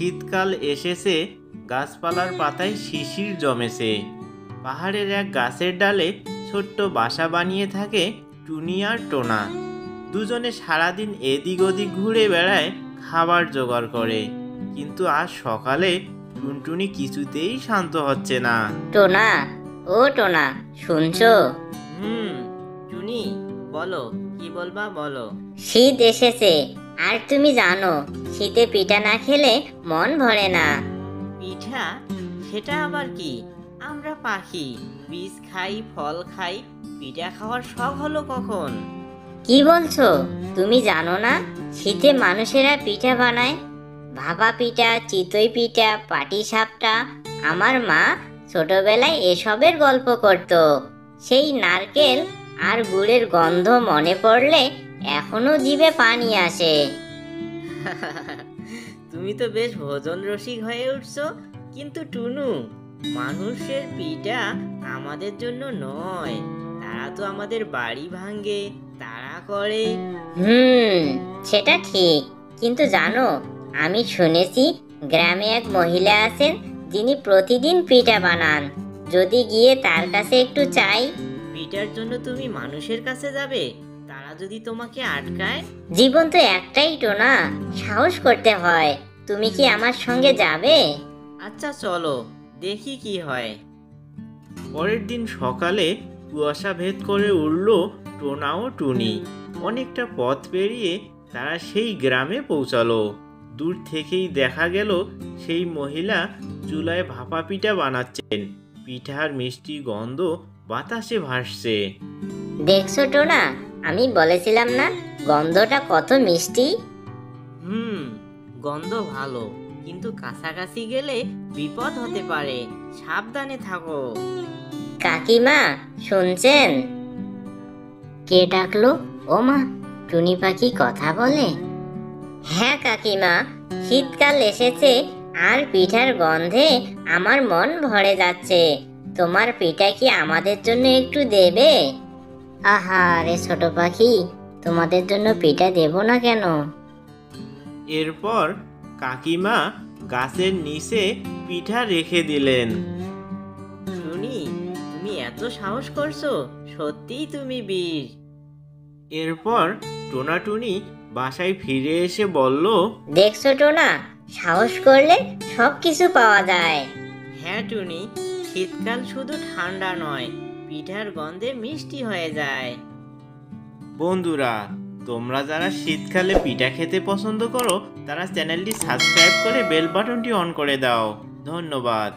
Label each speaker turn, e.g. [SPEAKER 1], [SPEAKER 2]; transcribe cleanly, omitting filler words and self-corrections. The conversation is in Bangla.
[SPEAKER 1] শীতকাল এসেছে, গাছপালার পাতায় শিশির জমেছে। পাহাড়ের এক গাছের ডালে ছোট্ট বাসা বানিয়ে থাকে টুনি আর টোনা। দুজনে সারাদিন এদিক ওদিক ঘুরে বেড়ায়, খাবার জোগাড় করে। কিন্তু আজ সকালে টুনটুনি কিছুতেই শান্ত হচ্ছে না।
[SPEAKER 2] টোনা, ও টোনা, শুনছো?
[SPEAKER 3] টুনি, বলো, কি বলবা বলো।
[SPEAKER 2] শীত এসেছে, আর তুমি জানো শীতে পিঠা না খেলে মন ভরে না।
[SPEAKER 3] পিঠা? সেটা আবার কি? আমরা পাখি, বীজ খাই, ফল খাই, পিঠা খাওয়ার শখ হলো কখন?
[SPEAKER 2] কি বলছো? তুমি জানো না শীতে মানুষেরা পিঠা বানায়? ভাপা পিঠা, চিতই পিঠা, পাটিসাপটা। আমার মা ছোটবেলায় এসবের গল্প করত। সেই নারকেল আর গুড়ের গন্ধ মনে পড়লে এখনো জিভে পানি আসে।
[SPEAKER 3] তুমি তো বেশ ভোজন রসিক হয়ে উঠছো। কিন্তু টুনু, মানুষের পিঠা আমাদের জন্য নয়, তারা তো আমাদের বাড়ি ভাঙে, তাড়া করে।
[SPEAKER 2] সেটা ঠিক, কিন্তু জানো, আমি শুনেছি গ্রামে এক মহিলা আছেন যিনি প্রতিদিন পিঠা বানান। যদি গিয়ে তার কাছে একটু চাই।
[SPEAKER 3] পিঠার জন্য তুমি মানুষের কাছে যাবে? তারা যদি তোমাকে আটকায়?
[SPEAKER 2] জীবন তো একটাই টোনা, সাহস করতে হয়। তুমি কি আমার সঙ্গে যাবে?
[SPEAKER 3] আচ্ছা চলো, দেখি কি হয়।
[SPEAKER 1] পরের দিন সকালে কুয়াশা ভেদ করে উড়ল টোনা ও টুনি। অনেকটা পথ পেরিয়ে তারা সেই গ্রামে পৌঁছালো। দূর থেকেই দেখা গেল সেই মহিলা চুলায় ভাপা পিঠা বানাচ্ছেন। পিঠার মিষ্টি গন্ধ বাতাসে ভাসছে।
[SPEAKER 2] দেখছো টোনা, আমি বলেছিলাম না গন্ধটা কত মিষ্টি।
[SPEAKER 3] গন্ধ ভালো, কিন্তু কাছাকাছি গেলে বিপদ হতে পারে, সাবধানে থাকো।
[SPEAKER 2] কাকিমা, শুনছেন? কে ডাকলো? ও মা, টুনি পাখি কথা বলে? হ্যাঁ কাকিমা, শীতকাল এসেছে আর পিঠার গন্ধে আমার মন ভরে যাচ্ছে। তোমার পিঠা কি আমাদের জন্য একটু দেবে? আহা রে ছোট পাখি, তোমাদের জন্য পিঠা দেব না কেন?
[SPEAKER 1] এরপর কাকিমা গাছের নিচে পিঠা রেখে দিলেন।
[SPEAKER 3] টুনি, তুমি এত সাহস করছো, সত্যিই তুমি বীর।
[SPEAKER 1] এরপর টোনা টুনি বাসায় ফিরে এসে বলল,
[SPEAKER 2] দেখছো টোনা, সাহস করলে সব কিছু পাওয়া যায়।
[SPEAKER 3] হ্যাঁ টুনি, শীতকাল শুধু ঠান্ডা নয়, পিঠার গন্ধে মিষ্টি হয়ে যায়।
[SPEAKER 1] বন্ধুরা, তোমরা যারা শীতকালে পিঠা খেতে পছন্দ করো তারা চ্যানেলটি সাবস্ক্রাইব করে বেল বাটনটি অন করে দাও। ধন্যবাদ।